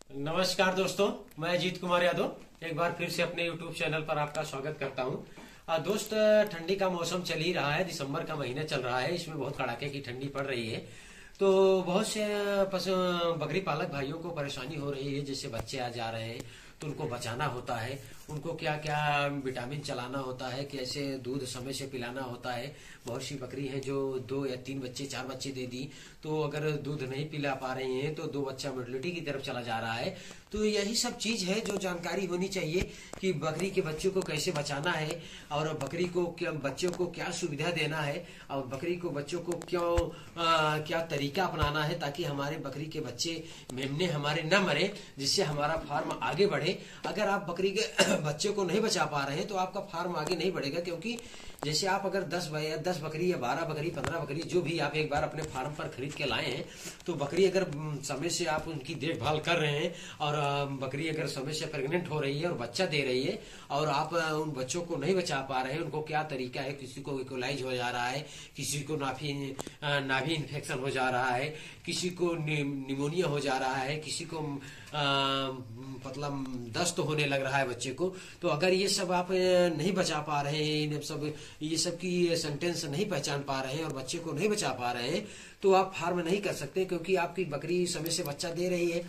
नमस्कार दोस्तों, मैं अजीत कुमार यादव एक बार फिर से अपने YouTube चैनल पर आपका स्वागत करता हूं। दोस्त, ठंडी का मौसम चल ही रहा है। दिसंबर का महीना चल रहा है, इसमें बहुत कड़ाके की ठंडी पड़ रही है। तो बहुत से बकरी पालक भाइयों को परेशानी हो रही है। जैसे बच्चे आ जा रहे हैं तो उनको बचाना होता है, उनको क्या क्या विटामिन चलाना होता है, कैसे दूध समय से पिलाना होता है। बहुत सी बकरी हैं जो 2 या 3 बच्चे 4 बच्चे दे दी, तो अगर दूध नहीं पिला पा रही हैं तो 2 बच्चा मोर्टेलिटी की तरफ चला जा रहा है। तो यही सब चीज है जो जानकारी होनी चाहिए कि बकरी के बच्चों को कैसे बचाना है और बकरी को क्या बच्चों को क्या सुविधा देना है और बकरी को बच्चों को क्या तरीका अपनाना है ताकि हमारे बकरी के बच्चे मेमने हमारे न मरे, जिससे हमारा फार्म आगे बढ़े। अगर आप बकरी के बच्चे को नहीं बचा पा रहे हैं तो आपका फार्म आगे नहीं बढ़ेगा, क्योंकि जैसे आप अगर 10 बकरी या 12 बकरी 15 बकरी जो भी आप एक बार अपने फार्म पर खरीद के लाए हैं, तो बकरी अगर समय से आप उनकी देखभाल कर रहे हैं और बकरी अगर समय से प्रेग्नेंट हो रही है और बच्चा दे रही है और आप उन बच्चों को नहीं बचा पा रहे हैं, उनको क्या तरीका है, किसी को इकोलाइज हो जा रहा है, किसी को नाभि इन्फेक्शन हो जा रहा है, किसी को निमोनिया हो जा रहा है, किसी को मतलब दस्त होने लग रहा है बच्चे को। तो अगर ये सब आप नहीं बचा पा रहे हैं, ये सब की सेंटेंस नहीं पहचान पा रहे हैं और बच्चे को नहीं बचा पा रहे हैं, तो आप फार्म नहीं कर सकते, क्योंकि आपकी बकरी समय से बच्चा दे रही है,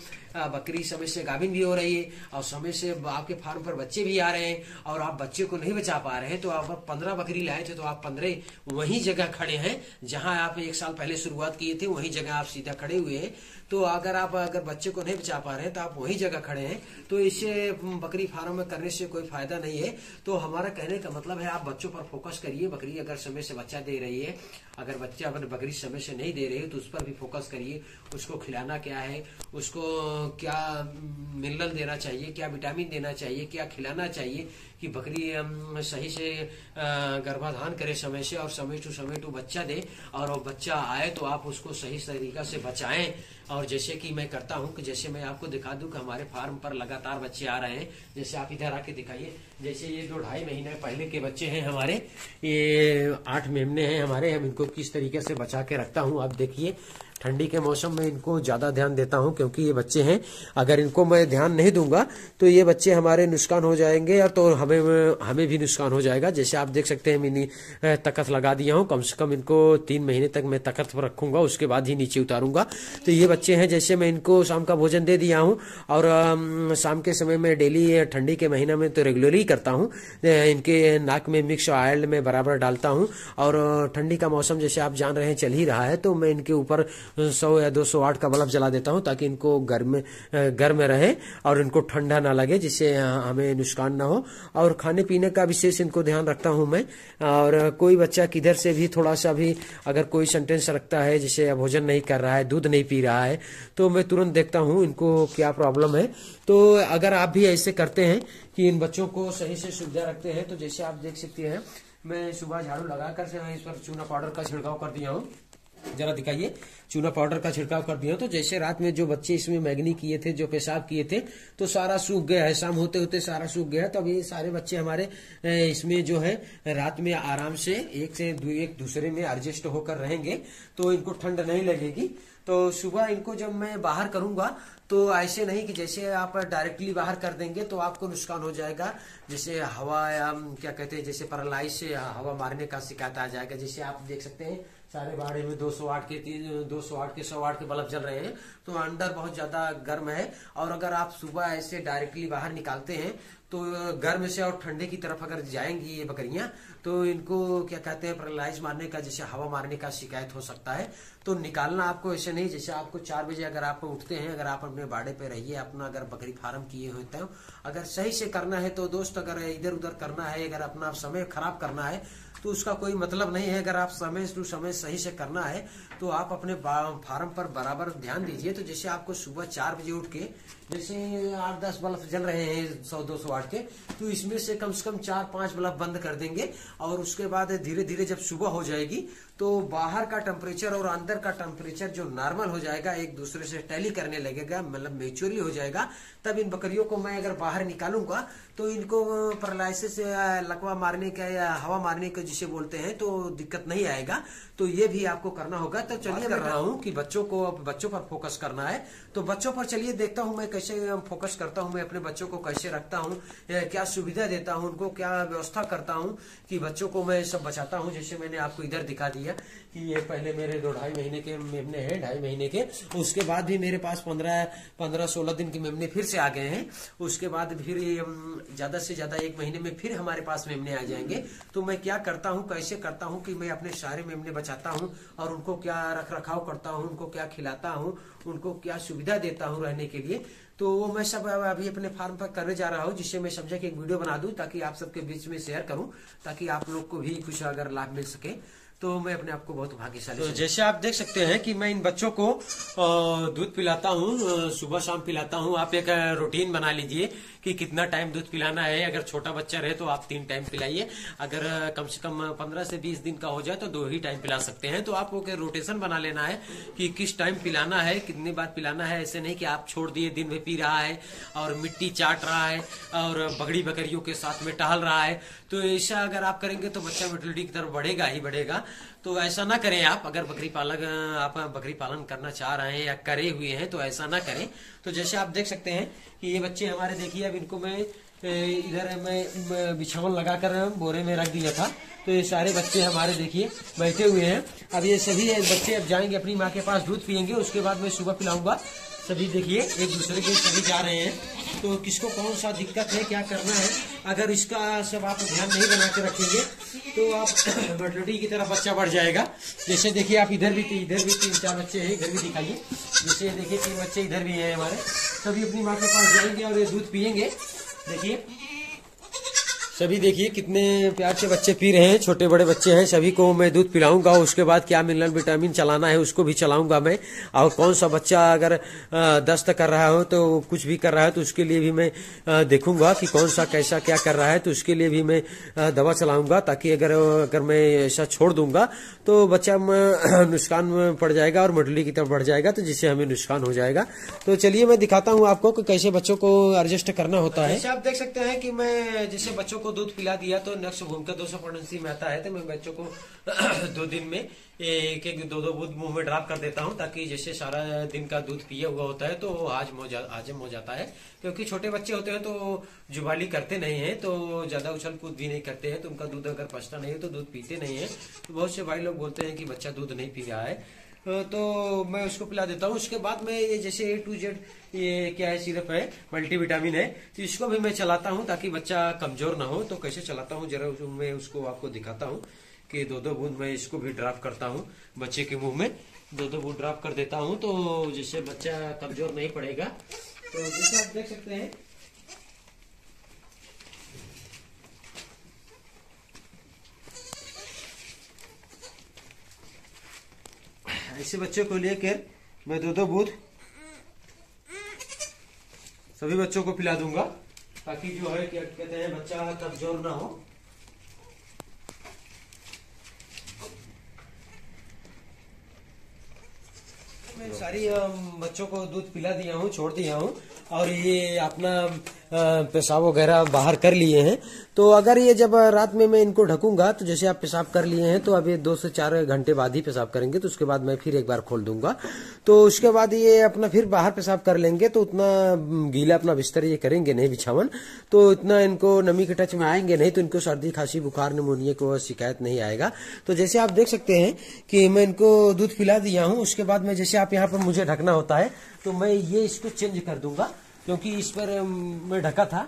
बकरी समय से गाभिन भी हो रही है और समय से आपके फार्म पर बच्चे भी आ रहे हैं और आप बच्चे को नहीं बचा पा रहे हैं। तो आप 15 बकरी लाए थे तो आप 15 वही जगह खड़े हैं जहां आप 1 साल पहले शुरुआत किए थे, वही जगह आप सीधा खड़े हुए हैं। तो अगर बच्चे को नहीं बचा पा रहे हैं तो आप वही जगह खड़े हैं, तो इससे बकरी फार्म में करने से कोई फायदा नहीं है। तो हमारा कहने का मतलब है आप बच्चों पर फोकस करिए। बकरी अगर समय से बच्चा दे रही है, अगर बकरी समय से नहीं दे रही है तो उस पर भी फोकस करिए। उसको खिलाना क्या है, उसको क्या मिनरल देना चाहिए, क्या विटामिन देना चाहिए, क्या खिलाना चाहिए कि बकरी सही से गर्भाधान करे समय से और समय टू बच्चा दे, और बच्चा आए तो आप उसको सही तरीका से बचाएं। और जैसे कि मैं करता हूं कि जैसे मैं आपको दिखा दूं कि हमारे फार्म पर लगातार बच्चे आ रहे हैं। जैसे आप इधर आके दिखाइए, जैसे ये 2-2.5 महीने पहले के बच्चे हैं हमारे, ये 8 मेमने हैं हमारे। हम इनको किस तरीके से बचा के रखता हूं आप देखिए। ठंडी के मौसम में इनको ज्यादा ध्यान देता हूं क्योंकि ये बच्चे हैं, अगर इनको मैं ध्यान नहीं दूंगा तो ये बच्चे हमारे नुकसान हो जाएंगे और तो हमें भी नुकसान हो जाएगा। जैसे आप देख सकते हैं मैंने तकत लगा दिया हूं, कम से कम इनको 3 महीने तक मैं तकत पर रखूंगा, उसके बाद ही नीचे उतारूंगा। तो ये बच्चे हैं, जैसे मैं इनको शाम का भोजन दे दिया हूं और शाम के समय में डेली ठंडी के महीना में तो रेगुलरली करता हूं, इनके नाक में मिक्स ऑयल में बराबर डालता हूं। और ठंडी का मौसम जैसे आप जान रहे हैं चल ही रहा है, तो मैं इनके ऊपर 100 या 200 वाट का बल्ब जला देता हूं ताकि इनको गर्म रहे और इनको ठंडा ना लगे, जिससे हमें नुकसान ना हो। और खाने पीने का विशेष इनको ध्यान रखता हूं मैं। और कोई बच्चा किधर से भी थोड़ा सा भी अगर कोई सेंटेंस रखता है, जैसे भोजन नहीं कर रहा है, दूध नहीं पी रहा है, तो मैं तुरंत देखता हूं इनको क्या प्रॉब्लम है। तो अगर आप भी ऐसे करते हैं कि इन बच्चों को सही से सुविधा रखते हैं, तो जैसे आप देख सकते हैं मैं सुबह झाड़ू लगाकर इस पर चूना पाउडर का छिड़काव कर दिया हूँ। जरा दिखाइए, चूना पाउडर का छिड़काव कर दिया। तो जैसे रात में जो बच्चे इसमें मैगनी किए थे, जो पेशाब किए थे, तो सारा सूख गया है, शाम होते होते सारा सूख गया है। तब ये सारे बच्चे हमारे इसमें जो है रात में आराम से एक दूसरे में एडजस्ट होकर रहेंगे, तो इनको ठंड नहीं लगेगी। तो सुबह इनको जब मैं बाहर करूंगा तो ऐसे नहीं कि जैसे आप डायरेक्टली बाहर कर देंगे तो आपको नुकसान हो जाएगा। जैसे हवा या क्या कहते हैं, जैसे पैरालाइज से हवा मारने का शिकायत आ जाएगा। जैसे आप देख सकते हैं सारे बाड़े में 200 वाट के 100 वाट के बल्ब जल रहे हैं, तो अंदर बहुत ज्यादा गर्म है। और अगर आप सुबह ऐसे डायरेक्टली बाहर निकालते हैं तो गर्म से और ठंडे की तरफ अगर जाएंगी ये बकरियां, तो इनको क्या कहते हैं पैरालाइज मारने का, जैसे हवा मारने का शिकायत हो सकता है। तो निकालना आपको ऐसे नहीं, जैसे आपको 4 बजे अगर आप उठते हैं, अगर आप अपने बाड़े पे रहिए, अपना अगर बकरी फार्म किए होते हैं, अगर सही से करना है तो दोस्त, अगर इधर उधर करना है, अगर अपना समय खराब करना है तो उसका कोई मतलब नहीं है। अगर आप समय टू समय सही से करना है तो आप अपने फार्म पर बराबर ध्यान दीजिए। तो जैसे आपको सुबह 4 बजे उठ के जैसे 8-10 बल्ब जल रहे हैं 100-200 वाट के, तो इसमें से कम 4-5 बल्ब बंद कर देंगे और उसके बाद धीरे धीरे जब सुबह हो जाएगी तो बाहर का टेम्परेचर और अंदर का टेम्परेचर जो नॉर्मल हो जाएगा, एक दूसरे से टैली करने लगेगा, मतलब मैच्योरली हो जाएगा, तब इन बकरियों को मैं अगर बाहर निकालूंगा तो इनको पैरालिसिस लकवा मारने का या हवा मारने का जिसे बोलते हैं तो दिक्कत नहीं आएगा। तो ये भी आपको करना होगा। तो चलिए कर रहा हूँ कि बच्चों पर फोकस करना है, तो बच्चों पर चलिए देखता हूँ मैं कैसे फोकस करता हूँ, मैं अपने बच्चों को कैसे रखता हूँ, क्या सुविधा देता हूँ, उनको क्या व्यवस्था करता हूँ कि बच्चों को मैं सब बचाता हूँ। जैसे मैंने आपको इधर दिखा दिया कि ये पहले मेरे 2-2.5 महीने के मेमने हैं, 2.5 महीने के, उसके बाद भी मेरे पास 15-16 दिन के मेमने फिर से आ गए हैं। उसके बाद फिर ज्यादा से ज्यादा 1 महीने में फिर हमारे पास मेमने आ जाएंगे। तो मैं क्या करता हूँ, कैसे करता हूँ कि मैं अपने सारे मेमने बचाता हूँ और उनको क्या रख रखाव करता हूँ, उनको क्या खिलाता हूँ, उनको क्या सुविधा देता हूँ रहने के लिए। तो वो मैं सब अभी अपने फार्म पर करने जा रहा हूँ, जिससे मैं समझा कि एक वीडियो बना दूं ताकि आप सबके बीच में शेयर करूं, ताकि आप लोग को भी कुछ अगर लाभ मिल सके। तो मैं अपने आप को बहुत भाग्यशाली। तो जैसे आप देख सकते हैं कि मैं इन बच्चों को दूध पिलाता हूँ, सुबह शाम पिलाता हूँ। आप एक रूटीन बना लीजिए कि कितना टाइम दूध पिलाना है। अगर छोटा बच्चा रहे तो आप 3 टाइम पिलाइए, अगर कम से कम 15 से 20 दिन का हो जाए तो 2 ही टाइम पिला सकते हैं। तो आपको रोटेशन बना लेना है कि किस टाइम पिलाना है, कितनी बार पिलाना है। ऐसे नहीं कि आप छोड़ दिए, दिन में पी रहा है और मिट्टी चाट रहा है और बगड़ी बकरियों के साथ में टहल रहा है। तो ऐसा अगर आप करेंगे तो बच्चा मेटलिटी की तरफ बढ़ेगा ही बढ़ेगा। तो ऐसा ना करें आप। अगर आप बकरी पालन करना चाह रहे हैं या करे हुए हैं तो ऐसा ना करें। तो जैसे आप देख सकते हैं कि ये बच्चे हमारे, देखिए अब इनको मैं इधर मैं बिछावन लगाकर बोरे में रख दिया था। तो ये सारे बच्चे हमारे देखिए बैठे हुए हैं। अब ये सभी बच्चे अब जाएंगे अपनी माँ के पास, दूध पियेंगे, उसके बाद मैं सुबह पिलाऊंगा। सभी देखिए एक दूसरे के सभी जा रहे हैं। तो किसको कौन सा दिक्कत है, क्या करना है, अगर इसका सब आप ध्यान नहीं बना के रखेंगे तो आप बटलटी की तरफ बच्चा बढ़ जाएगा। जैसे देखिए आप इधर भी 3-4 बच्चे हैं, इधर भी दिखाइए। जैसे देखिए 3 बच्चे इधर भी हैं हमारे, सभी अपनी माँ के पास जाएंगे और ये दूध पियेंगे। देखिए सभी देखिए कितने प्यार से बच्चे पी रहे हैं, छोटे बड़े बच्चे हैं। सभी को मैं दूध पिलाऊंगा, उसके बाद क्या मिनरल विटामिन चलाना है उसको भी चलाऊंगा मैं। और कौन सा बच्चा अगर दस्त कर रहा हो तो कुछ भी कर रहा है तो उसके लिए भी मैं देखूंगा कि कौन सा कैसा क्या कर रहा है, तो उसके लिए भी मैं दवा चलाऊंगा। ताकि अगर मैं ऐसा छोड़ दूंगा तो बच्चा नुकसान में पड़ जाएगा और मोटली की तरफ बढ़ जाएगा, तो जिससे हमें नुकसान हो जाएगा। तो चलिए मैं दिखाता हूँ आपको कि कैसे बच्चों को एडजस्ट करना होता है। जैसे आप देख सकते हैं कि मैं जैसे बच्चों को दूध पिला दिया तो नेक्स्ट भूमिका 200 प्रेगनेंसी में आता है, तो मैं बच्चों को 2 दिन में 1-2 बूंद मुंह में ड्रॉप कर देता हूं, ताकि जैसे सारा दिन का दूध पिए हुआ होता है तो हजम हो जाता है। क्योंकि छोटे बच्चे होते हैं तो जुबाली करते नहीं है, तो ज्यादा उछल कूद भी नहीं करते हैं, तो उनका दूध अगर पचता नहीं है तो दूध पीते नहीं है। तो बहुत से भाई लोग बोलते हैं कि बच्चा दूध नहीं पी रहा है, तो मैं उसको पिला देता हूँ। उसके बाद में ये जैसे A to Z ये क्या है, सिरप है, मल्टीविटामिन है, तो इसको भी मैं चलाता हूँ ताकि बच्चा कमजोर ना हो। तो कैसे चलाता हूँ जरा मैं उसको आपको दिखाता हूँ कि 2-2 बूंद मैं इसको भी ड्रॉप करता हूँ बच्चे के मुंह में, 2-2 बूंद ड्रॉप कर देता हूँ, तो जिससे बच्चा कमजोर नहीं पड़ेगा। तो जैसे आप देख सकते हैं ऐसे बच्चों को लेकर मैं 2-2 बूंद सभी बच्चों को पिला दूंगा, ताकि जो है क्या कहते हैं बच्चा कमजोर ना हो। मैं सारी बच्चों को दूध पिला दिया हूँ, छोड़ दिया हूँ, और ये अपना पेशाब वगैरह बाहर कर लिए हैं। तो अगर ये जब रात में मैं इनको ढकूंगा तो जैसे आप पेशाब कर लिए हैं तो अब ये 2 से 4 घंटे बाद ही पेशाब करेंगे, तो उसके बाद मैं फिर एक बार खोल दूंगा। तो उसके बाद ये अपना फिर बाहर पेशाब कर लेंगे, तो उतना गीला अपना बिस्तर ये करेंगे नहीं, बिछावन, तो इतना इनको नमी के टच में आएंगे नहीं, तो इनको सर्दी खांसी बुखार निमोनिया को शिकायत नहीं आएगा। तो जैसे आप देख सकते हैं कि मैं इनको दूध पिला दिया हूँ। उसके बाद में जैसे आप यहाँ पर मुझे ढकना होता है तो मैं ये इसको चेंज कर दूंगा, क्योंकि इस पर मैं ढका था,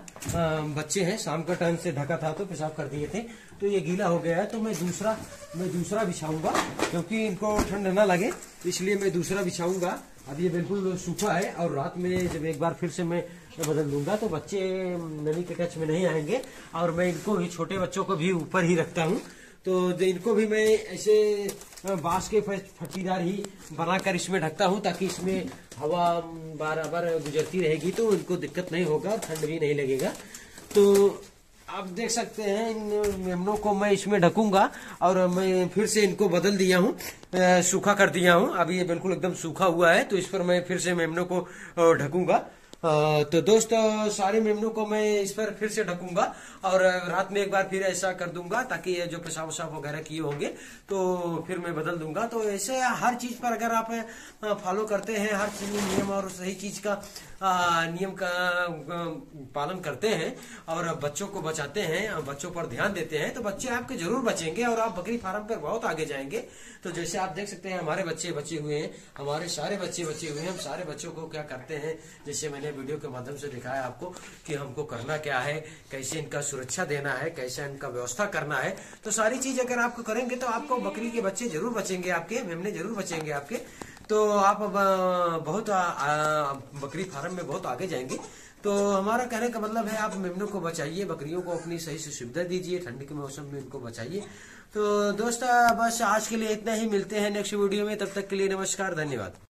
बच्चे हैं शाम का टाइम से ढका था तो पेशाब कर दिए थे, तो ये गीला हो गया है। तो मैं दूसरा बिछाऊंगा, क्योंकि इनको ठंड ना लगे, इसलिए मैं दूसरा बिछाऊंगा। अब ये बिल्कुल सूखा है, और रात में जब एक बार फिर से मैं बदल दूंगा तो बच्चे नमी के टच में नहीं आएंगे। और मैं इनको भी, छोटे बच्चों को भी ऊपर ही रखता हूँ, तो इनको भी मैं ऐसे बांस के फटीदार ही बनाकर इसमें ढकता हूँ, ताकि इसमें हवा बराबर गुजरती रहेगी तो इनको दिक्कत नहीं होगा, ठंड भी नहीं लगेगा। तो आप देख सकते हैं इन मेमनों को मैं इसमें ढकूंगा और मैं फिर से इनको बदल दिया हूँ, सूखा कर दिया हूँ। अभी ये बिल्कुल एकदम सूखा हुआ है, तो इस पर मैं फिर से मेमनों को ढकूंगा। तो दोस्तों सारे मेमनों को मैं इस पर फिर से ढकूंगा और रात में एक बार फिर ऐसा कर दूंगा, ताकि ये जो पेशाब वसाब वगैरह किए होंगे तो फिर मैं बदल दूंगा। तो ऐसे हर चीज पर अगर आप फॉलो करते हैं, हर चीज में नियम और सही चीज का नियम का पालन करते हैं और बच्चों को बचाते हैं, बच्चों पर ध्यान देते हैं, तो बच्चे आपके जरूर बचेंगे और आप बकरी फार्म पर बहुत आगे जाएंगे। तो जैसे आप देख सकते हैं हमारे बच्चे बचे हुए हैं, हमारे सारे बच्चे बचे हुए हैं। हम सारे बच्चों को क्या करते हैं, जैसे मैंने वीडियो के माध्यम से दिखाया आपको कि हमको करना क्या है, कैसे इनका सुरक्षा देना है, कैसे इनका व्यवस्था करना है। तो सारी चीज अगर आपको करेंगे तो आपको बकरी के बच्चे जरूर बचेंगे, आपके मेमने जरूर बचेंगे आपके। तो आप बहुत बकरी फार्म में बहुत आगे जाएंगे। तो हमारा कहने का मतलब है आप मेमनों को बचाइए, बकरियों को अपनी सही से सुविधा दीजिए, ठंडी के मौसम में इनको बचाइए। तो दोस्तों बस आज के लिए इतना ही, मिलते हैं नेक्स्ट वीडियो में, तब तक के लिए नमस्कार, धन्यवाद।